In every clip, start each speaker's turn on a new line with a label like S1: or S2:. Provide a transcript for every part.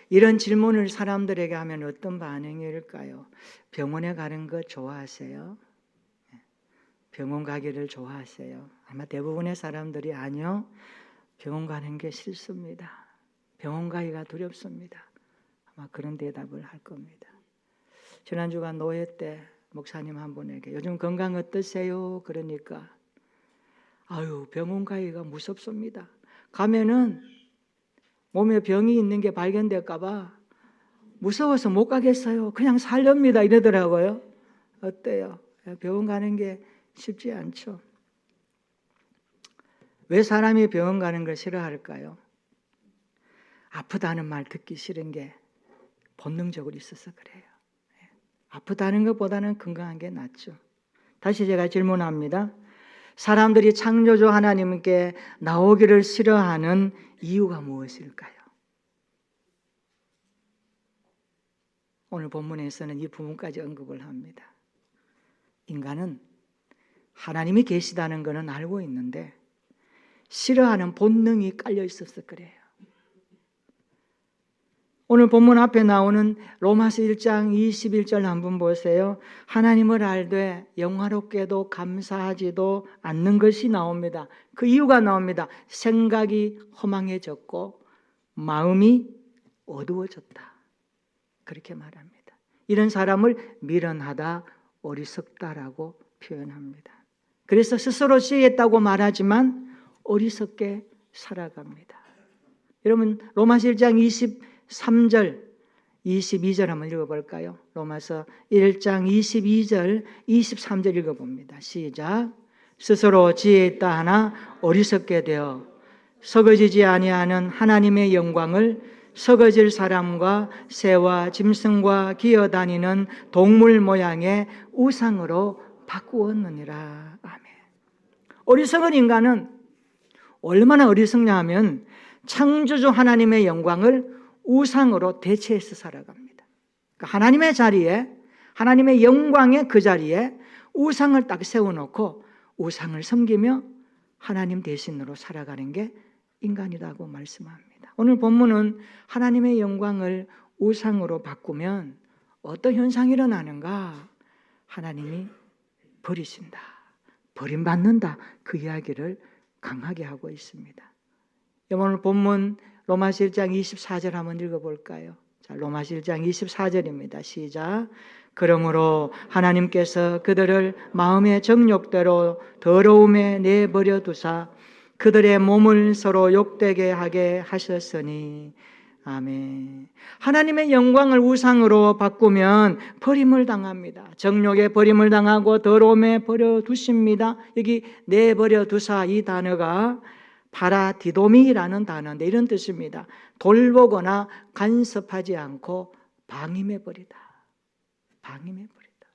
S1: 이런 질문을 사람들에게 하면 어떤 반응일까요? 병원에 가는 거 좋아하세요? 병원 가기를 좋아하세요? 아마 대부분의 사람들이 아니요, 병원 가는 게 싫습니다. 병원 가기가 두렵습니다. 아마 그런 대답을 할 겁니다. 지난주간 노회 때 목사님 한 분에게 요즘 건강 어떠세요? 그러니까 아유, 병원 가기가 무섭습니다. 가면은 몸에 병이 있는 게 발견될까 봐 무서워서 못 가겠어요. 그냥 살렵니다. 이러더라고요. 어때요? 병원 가는 게 쉽지 않죠. 왜 사람이 병원 가는 걸 싫어할까요? 아프다는 말 듣기 싫은 게 본능적으로 있어서 그래요. 아프다는 것보다는 건강한 게 낫죠. 다시 제가 질문합니다. 사람들이 창조주 하나님께 나오기를 싫어하는 이유가 무엇일까요? 오늘 본문에서는 이 부분까지 언급을 합니다. 인간은 하나님이 계시다는 것은 알고 있는데 싫어하는 본능이 깔려 있어서 그래요. 오늘 본문 앞에 나오는 로마서 1장 21절 한번 보세요. 하나님을 알되 영화롭게도 감사하지도 않는 것이 나옵니다. 그 이유가 나옵니다. 생각이 허망해졌고 마음이 어두워졌다. 그렇게 말합니다. 이런 사람을 미련하다, 어리석다라고 표현합니다. 그래서 스스로 지혜했다고 말하지만 어리석게 살아갑니다. 여러분 로마서 1장 23절, 22절 한번 읽어볼까요? 로마서 1장 22절, 23절 읽어봅니다. 시작. 스스로 지혜있다 하나 어리석게 되어 썩어지지 아니하는 하나님의 영광을 썩어질 사람과 새와 짐승과 기어다니는 동물 모양의 우상으로 바꾸었느니라. 아멘. 어리석은 인간은 얼마나 어리석냐 하면 창조주 하나님의 영광을 우상으로 대체해서 살아갑니다. 그러니까 하나님의 자리에, 하나님의 영광의 그 자리에 우상을 딱 세워놓고 우상을 섬기며 하나님 대신으로 살아가는 게 인간이라고 말씀합니다. 오늘 본문은 하나님의 영광을 우상으로 바꾸면 어떤 현상이 일어나는가? 하나님이 버리신다, 버림받는다, 그 이야기를 강하게 하고 있습니다. 오늘 본문 로마서 1장 24절 한번 읽어볼까요? 자, 로마서 1장 24절입니다. 시작. 그러므로 하나님께서 그들을 마음의 정욕대로 더러움에 내버려 두사 그들의 몸을 서로 욕되게 하게 하셨으니. 아멘. 하나님의 영광을 우상으로 바꾸면 버림을 당합니다. 정욕에 버림을 당하고 더러움에 버려 두십니다. 여기 내버려 두사, 이 단어가 파라디도미라는 단어인데 이런 뜻입니다. 돌보거나 간섭하지 않고 방임해버리다. 방임해버리다.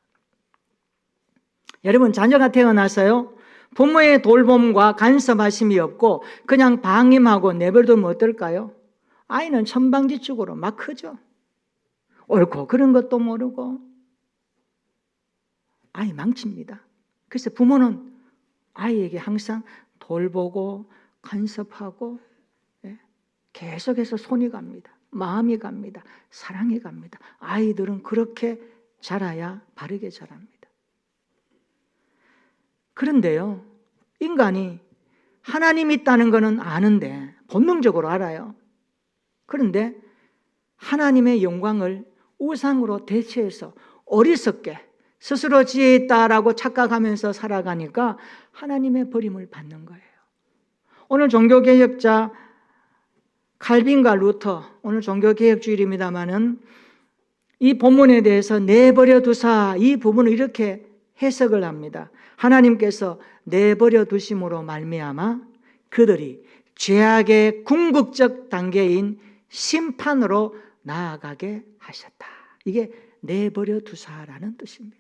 S1: 여러분 자녀가 태어나서요, 부모의 돌봄과 간섭하심이 없고 그냥 방임하고 내버려두면 어떨까요? 아이는 천방지축으로 막 크죠. 옳고 그런 것도 모르고 아이 망칩니다. 그래서 부모는 아이에게 항상 돌보고 간섭하고 계속해서 손이 갑니다. 마음이 갑니다. 사랑이 갑니다. 아이들은 그렇게 자라야 바르게 자랍니다. 그런데요, 인간이 하나님이 있다는 것은 아는데, 본능적으로 알아요. 그런데 하나님의 영광을 우상으로 대체해서 어리석게 스스로 지혜 있다라고 착각하면서 살아가니까 하나님의 버림을 받는 거예요. 오늘 종교개혁자 칼빈과 루터, 오늘 종교개혁주일입니다마는 이 본문에 대해서 내버려 두사, 이 부분을 이렇게 해석을 합니다. 하나님께서 내버려 두심으로 말미암아 그들이 죄악의 궁극적 단계인 심판으로 나아가게 하셨다. 이게 내버려 두사라는 뜻입니다.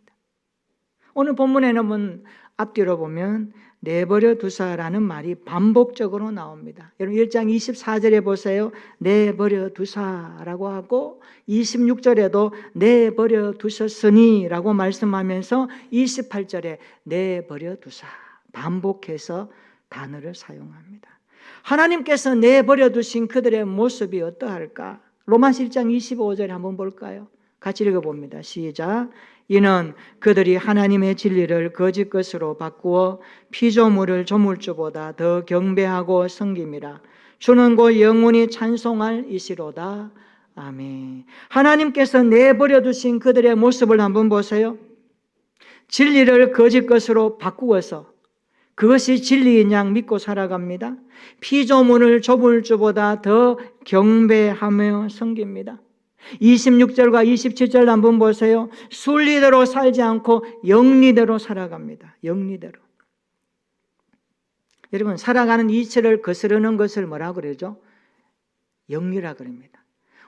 S1: 오늘 본문에는 앞뒤로 보면 내버려 두사라는 말이 반복적으로 나옵니다. 여러분 1장 24절에 보세요. 내버려 두사라고 하고 26절에도 내버려 두셨으니 라고 말씀하면서 28절에 내버려 두사, 반복해서 단어를 사용합니다. 하나님께서 내버려 두신 그들의 모습이 어떠할까? 로마서 1장 25절에 한번 볼까요? 같이 읽어봅니다. 시작. 이는 그들이 하나님의 진리를 거짓 것으로 바꾸어 피조물을 조물주보다 더 경배하고 섬김이라. 주는 곧 영원히 찬송할 이시로다. 아멘. 하나님께서 내버려 두신 그들의 모습을 한번 보세요. 진리를 거짓 것으로 바꾸어서 그것이 진리인 양 믿고 살아갑니다. 피조물을 조물주보다 더 경배하며 섬깁니다. 26절과 27절 한번 보세요. 순리대로 살지 않고 영리대로 살아갑니다. 영리대로. 여러분, 살아가는 이치를 거스르는 것을 뭐라고 그러죠? 영리라 그럽니다.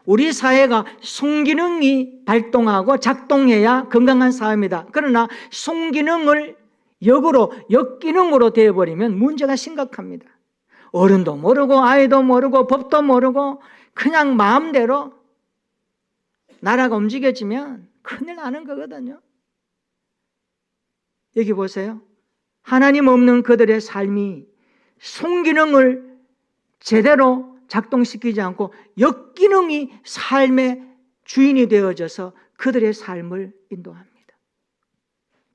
S1: 우리 사회가 순기능이 발동하고 작동해야 건강한 사회입니다. 그러나 순기능을 역으로, 역기능으로 되어버리면 문제가 심각합니다. 어른도 모르고 아이도 모르고 법도 모르고 그냥 마음대로 나라가 움직여지면 큰일 나는 거거든요. 여기 보세요. 하나님 없는 그들의 삶이 순기능을 제대로 작동시키지 않고 역기능이 삶의 주인이 되어져서 그들의 삶을 인도합니다.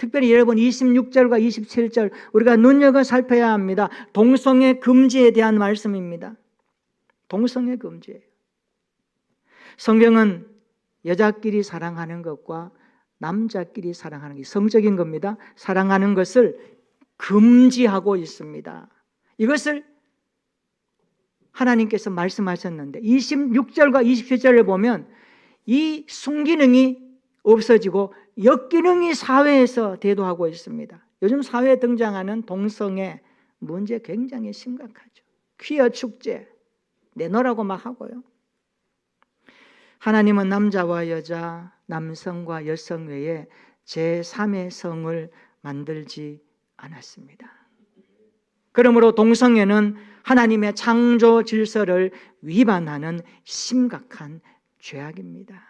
S1: 특별히 여러분 26절과 27절 우리가 눈여겨 살펴야 합니다. 동성애 금지에 대한 말씀입니다. 동성애 금지예요. 성경은 여자끼리 사랑하는 것과 남자끼리 사랑하는 게 성적인 겁니다. 사랑하는 것을 금지하고 있습니다. 이것을 하나님께서 말씀하셨는데 26절과 27절을 보면 이 순기능이 없어지고 역기능이 사회에서 대두하고 있습니다. 요즘 사회에 등장하는 동성애 문제 굉장히 심각하죠. 퀴어 축제 내놓으라고 막 하고요. 하나님은 남자와 여자, 남성과 여성 외에 제3의 성을 만들지 않았습니다. 그러므로 동성애는 하나님의 창조 질서를 위반하는 심각한 죄악입니다.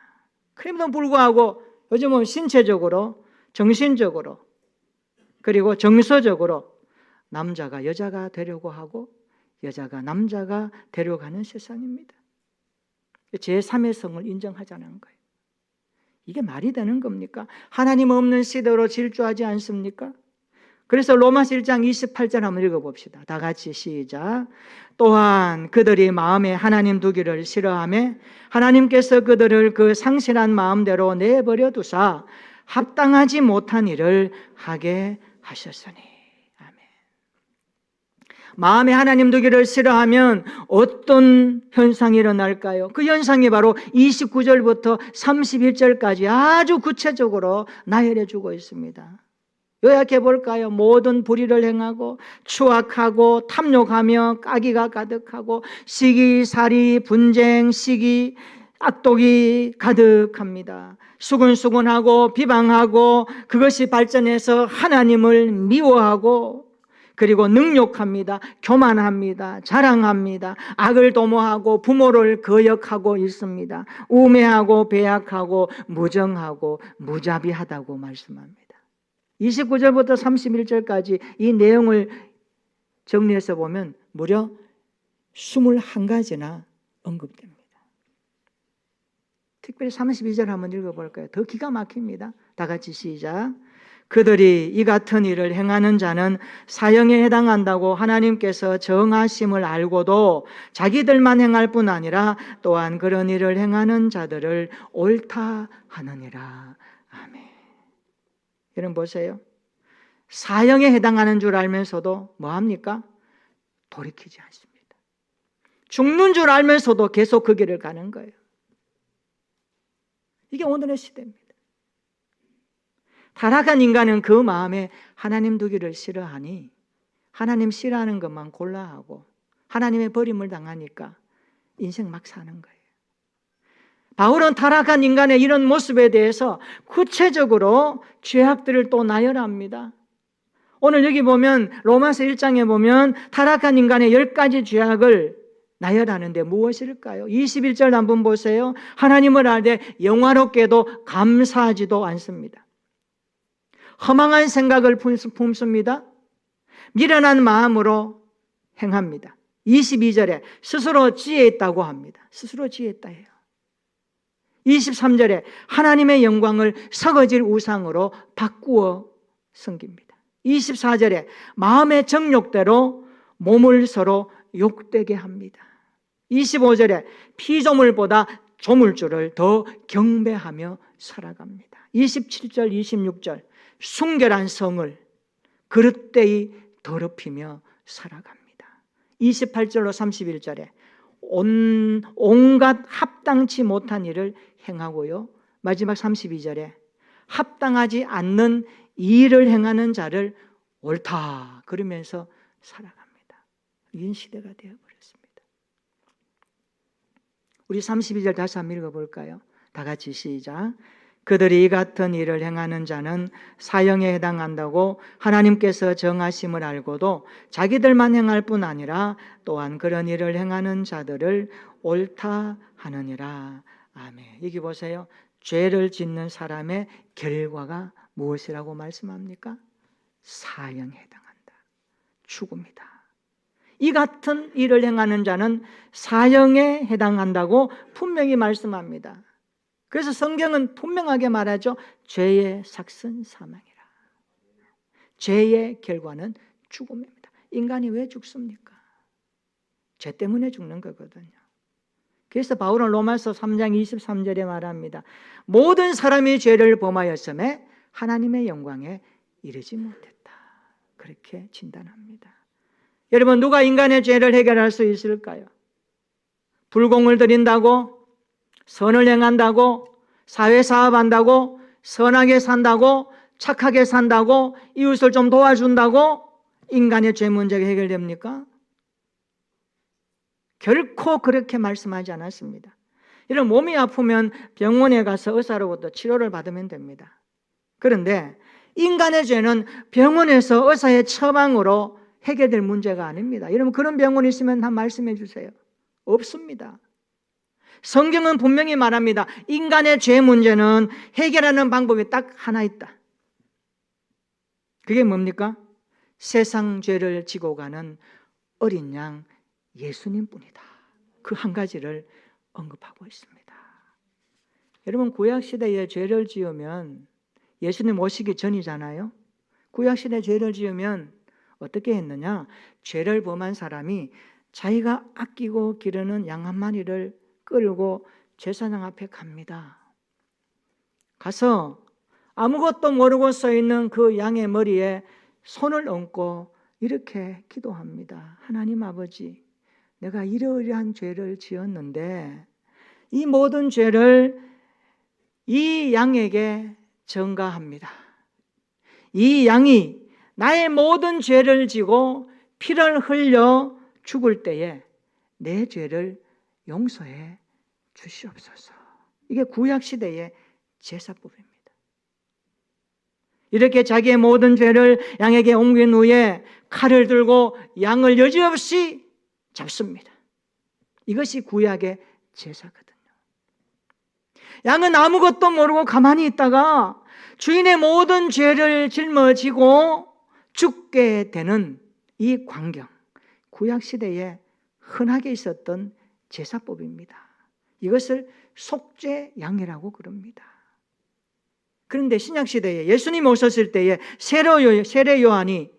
S1: 그럼에도 불구하고 요즘은 신체적으로, 정신적으로, 그리고 정서적으로 남자가 여자가 되려고 하고 여자가 남자가 되려고 하는 세상입니다. 제3의 성을 인정하자는 거예요. 이게 말이 되는 겁니까? 하나님 없는 시대로 질주하지 않습니까? 그래서 로마서 1장 28절 한번 읽어봅시다. 다 같이 시작. 또한 그들이 마음에 하나님 두기를 싫어하며 하나님께서 그들을 그 상실한 마음대로 내버려 두사 합당하지 못한 일을 하게 하셨으니. 아멘. 마음에 하나님 두기를 싫어하면 어떤 현상이 일어날까요? 그 현상이 바로 29절부터 31절까지 아주 구체적으로 나열해 주고 있습니다. 요약해 볼까요? 모든 불의를 행하고 추악하고 탐욕하며 까기가 가득하고 시기살이 분쟁 시기 악독이 가득합니다. 수근수근하고 비방하고 그것이 발전해서 하나님을 미워하고 그리고 능욕합니다. 교만합니다. 자랑합니다. 악을 도모하고 부모를 거역하고 있습니다. 우매하고 배약하고 무정하고 무자비하다고 말씀합니다. 29절부터 31절까지 이 내용을 정리해서 보면 무려 21가지나 언급됩니다. 특별히 32절 한번 읽어볼까요? 더 기가 막힙니다. 다 같이 시작. 그들이 이 같은 일을 행하는 자는 사형에 해당한다고 하나님께서 정하심을 알고도 자기들만 행할 뿐 아니라 또한 그런 일을 행하는 자들을 옳다 하느니라. 아멘. 여러분 보세요. 사형에 해당하는 줄 알면서도 뭐합니까? 돌이키지 않습니다. 죽는 줄 알면서도 계속 그 길을 가는 거예요. 이게 오늘의 시대입니다. 타락한 인간은 그 마음에 하나님 두기를 싫어하니 하나님 싫어하는 것만 골라하고 하나님의 버림을 당하니까 인생 막 사는 거예요. 바울은 타락한 인간의 이런 모습에 대해서 구체적으로 죄악들을 또 나열합니다. 오늘 여기 보면 로마서 1장에 보면 타락한 인간의 10가지 죄악을 나열하는데 무엇일까요? 21절 한번 보세요. 하나님을 알되 영화롭게도 감사하지도 않습니다. 허망한 생각을 품습니다. 미련한 마음으로 행합니다. 22절에 스스로 지혜 있다고 합니다. 스스로 지혜 있다 해요. 23절에 하나님의 영광을 서거질 우상으로 바꾸어 섬깁니다. 24절에 마음의 정욕대로 몸을 서로 욕되게 합니다. 25절에 피조물보다 조물주를 더 경배하며 살아갑니다. 27절, 26절 순결한 성을 그릇되이 더럽히며 살아갑니다. 28절로 31절에 온갖 합당치 못한 일을 행하고요. 마지막 32절에 합당하지 않는 일을 행하는 자를 옳다 그러면서 살아갑니다. 이런 시대가 되어버렸습니다. 우리 32절 다시 한번 읽어볼까요? 다 같이 시작. 그들이 이 같은 일을 행하는 자는 사형에 해당한다고 하나님께서 정하심을 알고도 자기들만 행할 뿐 아니라 또한 그런 일을 행하는 자들을 옳다 하느니라. 아멘. 여기 보세요. 죄를 짓는 사람의 결과가 무엇이라고 말씀합니까? 사형에 해당한다. 죽음이다. 이 같은 일을 행하는 자는 사형에 해당한다고 분명히 말씀합니다. 그래서 성경은 분명하게 말하죠. 죄의 삭은 사망이라. 죄의 결과는 죽음입니다. 인간이 왜 죽습니까? 죄 때문에 죽는 거거든요. 그래서 바울은 로마서 3장 23절에 말합니다. 모든 사람이 죄를 범하였음에 하나님의 영광에 이르지 못했다. 그렇게 진단합니다. 여러분, 누가 인간의 죄를 해결할 수 있을까요? 불공을 들인다고, 선을 행한다고, 사회사업한다고, 선하게 산다고, 착하게 산다고, 이웃을 좀 도와준다고 인간의 죄 문제가 해결됩니까? 결코 그렇게 말씀하지 않았습니다. 이런 몸이 아프면 병원에 가서 의사로부터 치료를 받으면 됩니다. 그런데 인간의 죄는 병원에서 의사의 처방으로 해결될 문제가 아닙니다. 여러분, 그런 병원이 있으면 한 말씀해 주세요. 없습니다. 성경은 분명히 말합니다. 인간의 죄 문제는 해결하는 방법이 딱 하나 있다. 그게 뭡니까? 세상 죄를 지고 가는 어린 양 예수님뿐이다. 그 한 가지를 언급하고 있습니다. 여러분, 구약시대에 죄를 지으면 예수님 오시기 전이잖아요. 구약시대에 죄를 지으면 어떻게 했느냐? 죄를 범한 사람이 자기가 아끼고 기르는 양 한 마리를 끌고 제사장 앞에 갑니다. 가서 아무것도 모르고 서 있는 그 양의 머리에 손을 얹고 이렇게 기도합니다. 하나님 아버지, 내가 이러이러한 죄를 지었는데 이 모든 죄를 이 양에게 전가합니다. 이 양이 나의 모든 죄를 지고 피를 흘려 죽을 때에 내 죄를 용서해 주시옵소서. 이게 구약시대의 제사법입니다. 이렇게 자기의 모든 죄를 양에게 옮긴 후에 칼을 들고 양을 여지없이 잡습니다. 이것이 구약의 제사거든요. 양은 아무것도 모르고 가만히 있다가 주인의 모든 죄를 짊어지고 죽게 되는 이 광경, 구약시대에 흔하게 있었던 제사법입니다. 이것을 속죄양이라고 그럽니다. 그런데 신약시대에 예수님 오셨을 때에 세례 요한이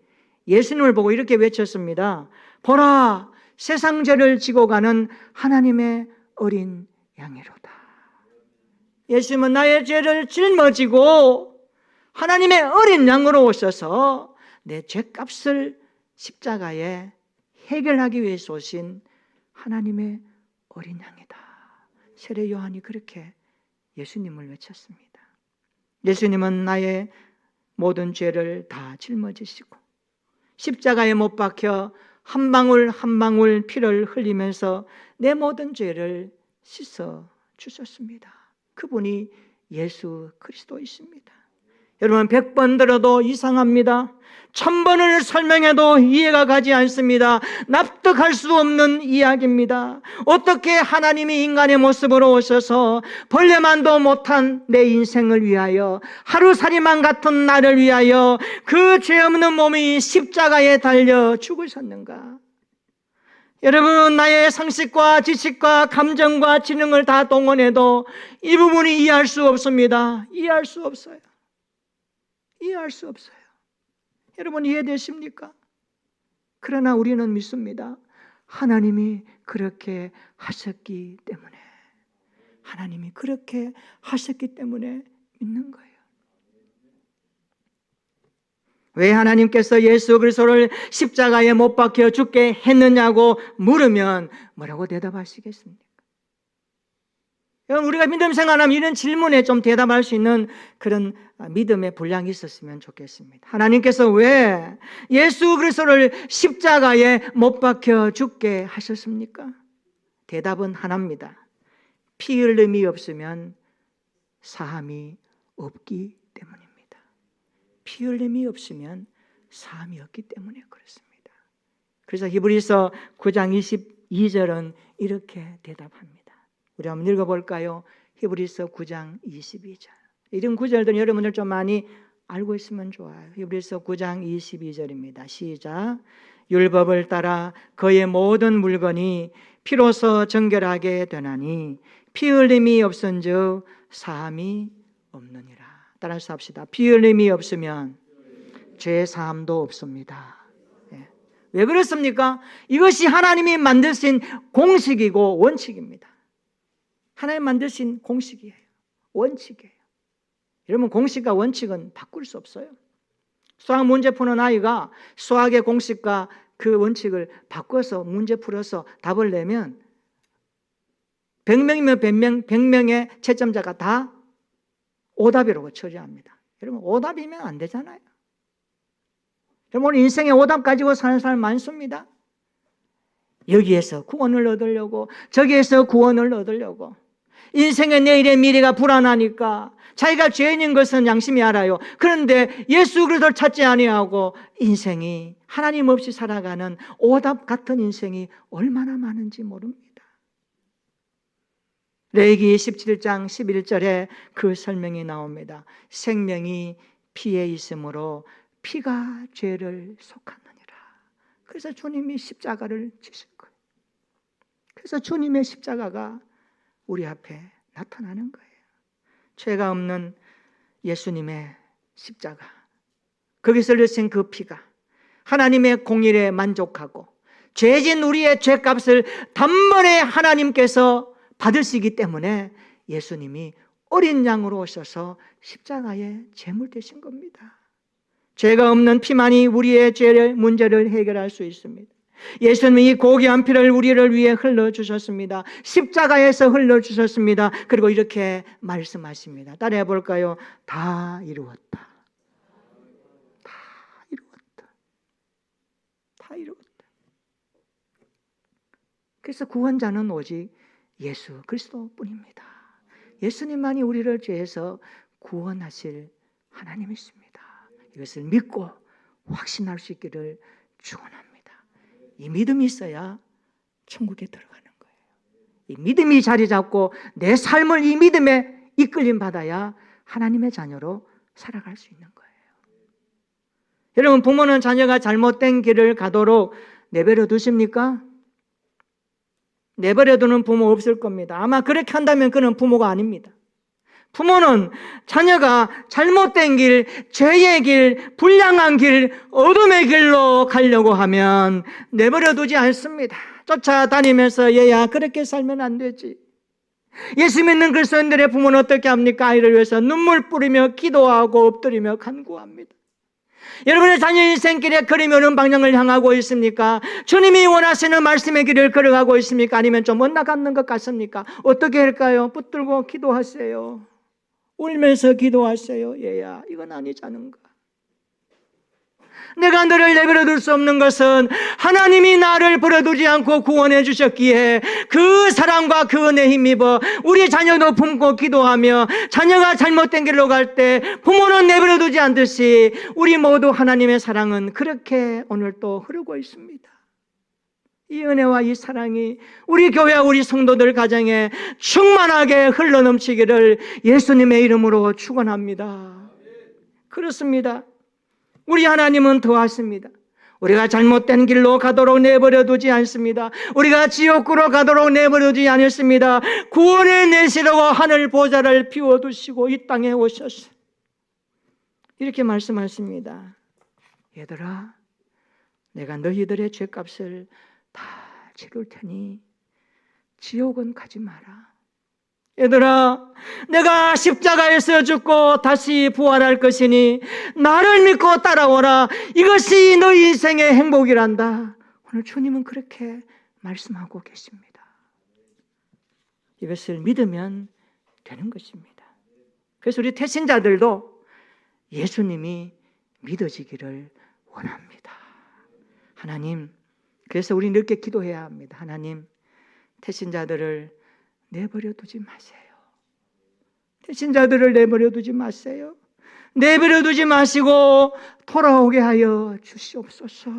S1: 예수님을 보고 이렇게 외쳤습니다. 보라, 세상 죄를 지고 가는 하나님의 어린 양이로다. 예수님은 나의 죄를 짊어지고 하나님의 어린 양으로 오셔서 내 죄값을 십자가에 해결하기 위해서 오신 하나님의 어린 양이다. 세례 요한이 그렇게 예수님을 외쳤습니다. 예수님은 나의 모든 죄를 다 짊어지시고 십자가에 못 박혀 한 방울 한 방울 피를 흘리면서 내 모든 죄를 씻어 주셨습니다. 그분이 예수 그리스도이십니다. 여러분, 100번 들어도 이상합니다. 1000번을 설명해도 이해가 가지 않습니다. 납득할 수 없는 이야기입니다. 어떻게 하나님이 인간의 모습으로 오셔서 벌레만도 못한 내 인생을 위하여, 하루살이만 같은 나를 위하여 그 죄 없는 몸이 십자가에 달려 죽으셨는가? 여러분, 나의 상식과 지식과 감정과 지능을 다 동원해도 이 부분이 이해할 수 없습니다. 이해할 수 없어요. 이해할 수 없어요. 여러분, 이해되십니까? 그러나 우리는 믿습니다. 하나님이 그렇게 하셨기 때문에, 하나님이 그렇게 하셨기 때문에 믿는 거예요. 왜 하나님께서 예수 그리스도를 십자가에 못 박혀 죽게 했느냐고 물으면 뭐라고 대답하시겠습니까? 여러분, 우리가 믿음 생활하면 이런 질문에 좀 대답할 수 있는 그런 믿음의 분량이 있었으면 좋겠습니다. 하나님께서 왜 예수 그리스도를 십자가에 못 박혀 죽게 하셨습니까? 대답은 하나입니다. 피 흘림이 없으면 사함이 없기 때문입니다. 피 흘림이 없으면 사함이 없기 때문에 그렇습니다. 그래서 히브리서 9장 22절은 이렇게 대답합니다. 우리 한번 읽어볼까요? 히브리서 9장 22절. 이런 구절들은 여러분들 좀 많이 알고 있으면 좋아요. 히브리서 9장 22절입니다. 시작. 율법을 따라 그의 모든 물건이 피로서 정결하게 되나니 피 흘림이 없은즉 사함이 없느니라. 따라서 합시다. 피 흘림이 없으면 죄 사함도 없습니다. 왜 그렇습니까? 이것이 하나님이 만드신 공식이고 원칙입니다. 하나님 만드신 공식이에요. 원칙이에요. 여러분, 공식과 원칙은 바꿀 수 없어요. 수학 문제 푸는 아이가 수학의 공식과 그 원칙을 바꿔서 문제 풀어서 답을 내면 100명이면 100명의 채점자가 다 오답이라고 처리합니다. 여러분, 오답이면 안 되잖아요. 여러분, 인생에 오답 가지고 사는 사람 많습니다. 여기에서 구원을 얻으려고, 저기에서 구원을 얻으려고. 인생의 내일의 미래가 불안하니까 자기가 죄인인 것은 양심이 알아요. 그런데 예수 그리스도를 찾지 아니하고 인생이 하나님 없이 살아가는 오답 같은 인생이 얼마나 많은지 모릅니다. 레위기 17장 11절에 그 설명이 나옵니다. 생명이 피에 있으므로 피가 죄를 속하느니라. 그래서 주님이 십자가를 지신 거예요. 그래서 주님의 십자가가 우리 앞에 나타나는 거예요. 죄가 없는 예수님의 십자가, 거기서 흘리신 그 피가 하나님의 공의에 만족하고 죄진 우리의 죄값을 단번에 하나님께서 받으시기 때문에 예수님이 어린 양으로 오셔서 십자가에 제물 되신 겁니다. 죄가 없는 피만이 우리의 죄의 문제를 해결할 수 있습니다. 예수님이 고귀한 피를 우리를 위해 흘러주셨습니다. 십자가에서 흘러주셨습니다. 그리고 이렇게 말씀하십니다. 따라해 볼까요? 다 이루었다. 다 이루었다. 다 이루었다. 그래서 구원자는 오직 예수 그리스도뿐입니다. 예수님만이 우리를 죄에서 구원하실 하나님이십니다. 이것을 믿고 확신할 수 있기를 축원합니다. 이 믿음이 있어야 천국에 들어가는 거예요. 이 믿음이 자리 잡고 내 삶을 이 믿음에 이끌림 받아야 하나님의 자녀로 살아갈 수 있는 거예요. 여러분, 부모는 자녀가 잘못된 길을 가도록 내버려 두십니까? 내버려 두는 부모 없을 겁니다. 아마 그렇게 한다면 그는 부모가 아닙니다. 부모는 자녀가 잘못된 길, 죄의 길, 불량한 길, 어둠의 길로 가려고 하면 내버려 두지 않습니다. 쫓아다니면서 얘야 그렇게 살면 안 되지. 예수 믿는 그리스도인들의 부모는 어떻게 합니까? 아이를 위해서 눈물 뿌리며 기도하고 엎드리며 간구합니다. 여러분의 자녀 인생길에 그림이 어느 방향을 향하고 있습니까? 주님이 원하시는 말씀의 길을 걸어가고 있습니까? 아니면 좀 엇나가는 것 같습니까? 어떻게 할까요? 붙들고 기도하세요. 울면서 기도하세요. 얘야, 이건 아니지 않은가? 내가 너를 내버려 둘 수 없는 것은 하나님이 나를 버려두지 않고 구원해 주셨기에 그 사랑과 그 은혜에 힘입어 우리 자녀도 품고 기도하며 자녀가 잘못된 길로 갈 때 부모는 내버려 두지 않듯이 우리 모두 하나님의 사랑은 그렇게 오늘 또 흐르고 있습니다. 이 은혜와 이 사랑이 우리 교회와 우리 성도들 가정에 충만하게 흘러넘치기를 예수님의 이름으로 축원합니다. 그렇습니다. 우리 하나님은 더하십니다. 우리가 잘못된 길로 가도록 내버려 두지 않습니다. 우리가 지옥으로 가도록 내버려 두지 않았습니다. 구원의 내시라고 하늘 보좌를 비워두시고 이 땅에 오셨어요. 이렇게 말씀하십니다. 얘들아, 내가 너희들의 죄값을 다 치를 테니 지옥은 가지 마라. 얘들아, 내가 십자가에서 죽고 다시 부활할 것이니 나를 믿고 따라오라. 이것이 너희 인생의 행복이란다. 오늘 주님은 그렇게 말씀하고 계십니다. 이것을 믿으면 되는 것입니다. 그래서 우리 태신자들도 예수님이 믿어지기를 원합니다. 하나님, 그래서 우리 늦게 기도해야 합니다. 하나님, 태신자들을 내버려 두지 마세요. 태신자들을 내버려 두지 마세요. 내버려 두지 마시고 돌아오게 하여 주시옵소서.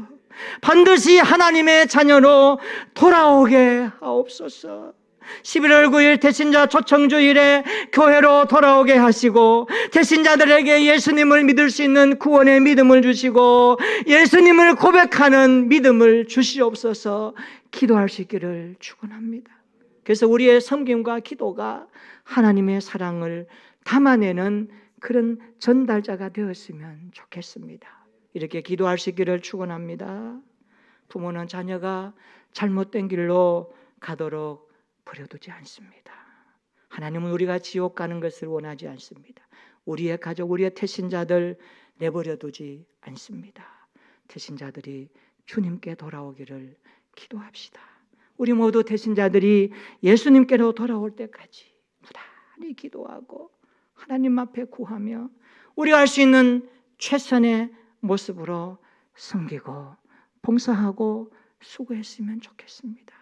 S1: 반드시 하나님의 자녀로 돌아오게 하옵소서. 11월 9일 태신자 초청주일에 교회로 돌아오게 하시고 태신자들에게 예수님을 믿을 수 있는 구원의 믿음을 주시고 예수님을 고백하는 믿음을 주시옵소서. 기도할 수 있기를 축원합니다. 그래서 우리의 섬김과 기도가 하나님의 사랑을 담아내는 그런 전달자가 되었으면 좋겠습니다. 이렇게 기도할 수 있기를 축원합니다. 부모는 자녀가 잘못된 길로 가도록 버려두지 않습니다. 하나님은 우리가 지옥 가는 것을 원하지 않습니다. 우리의 가족, 우리의 태신자들 내버려두지 않습니다. 태신자들이 주님께 돌아오기를 기도합시다. 우리 모두 태신자들이 예수님께로 돌아올 때까지 부단히 기도하고 하나님 앞에 구하며 우리가 할 수 있는 최선의 모습으로 섬기고 봉사하고 수고했으면 좋겠습니다.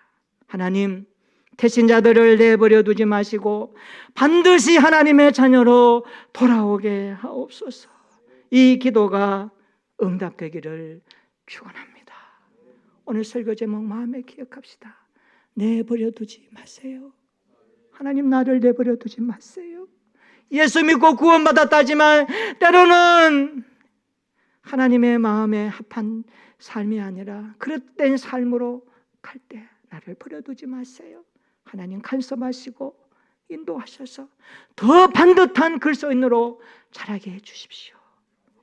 S1: 하나님, 태신자들을 내버려 두지 마시고 반드시 하나님의 자녀로 돌아오게 하옵소서. 이 기도가 응답되기를 축원합니다. 오늘 설교 제목 마음에 기억합시다. 내버려 두지 마세요. 하나님, 나를 내버려 두지 마세요. 예수 믿고 구원받았다지만 때로는 하나님의 마음에 합한 삶이 아니라 그릇된 삶으로 갈 때 나를 버려두지 마세요. 하나님 간섭하시고 인도하셔서 더 반듯한 그리스도인으로 자라게 해주십시오.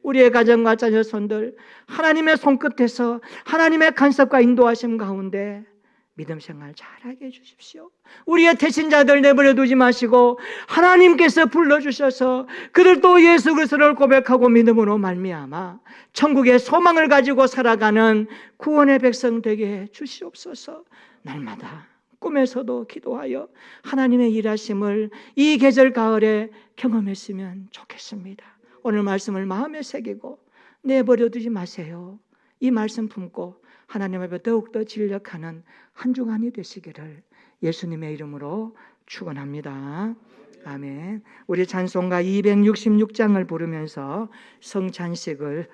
S1: 우리의 가정과 자녀손들 하나님의 손끝에서 하나님의 간섭과 인도하심 가운데 믿음 생활 잘하게 해주십시오. 우리의 태신자들 내버려 두지 마시고 하나님께서 불러주셔서 그들도 예수 그리스도를 고백하고 믿음으로 말미암아 천국의 소망을 가지고 살아가는 구원의 백성 되게 해 주시옵소서. 날마다 꿈에서도 기도하여 하나님의 일하심을 이 계절 가을에 경험했으면 좋겠습니다. 오늘 말씀을 마음에 새기고 내버려 두지 마세요. 이 말씀 품고 하나님 앞에 더욱더 진력하는 한 주간이 되시기를 예수님의 이름으로 축원합니다. 아멘. 우리 찬송가 266장을 부르면서 성찬식을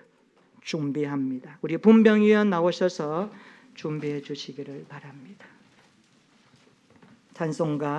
S1: 준비합니다. 우리 분병위원 나오셔서 준비해 주시기를 바랍니다. 찬송가